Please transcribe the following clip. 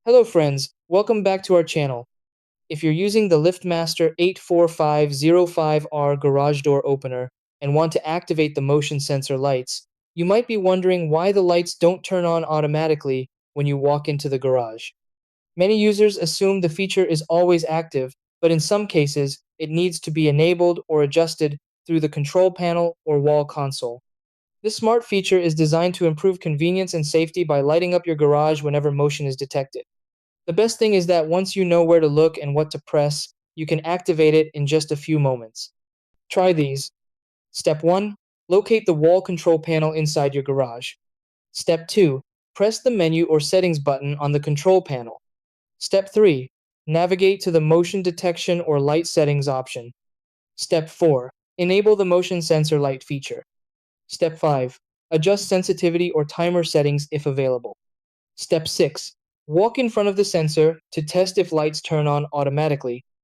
Hello friends, welcome back to our channel. If you're using the LiftMaster 84505R garage door opener and want to activate the motion sensor lights, you might be wondering why the lights don't turn on automatically when you walk into the garage. Many users assume the feature is always active, but in some cases, it needs to be enabled or adjusted through the control panel or wall console. This smart feature is designed to improve convenience and safety by lighting up your garage whenever motion is detected. The best thing is that once you know where to look and what to press, you can activate it in just a few moments. Try these. Step 1. Locate the wall control panel inside your garage. Step 2. Press the menu or settings button on the control panel. Step 3. Navigate to the motion detection or light settings option. Step 4. Enable the motion sensor light feature. Step 5. Adjust sensitivity or timer settings if available. Step 6. Walk in front of the sensor to test if lights turn on automatically.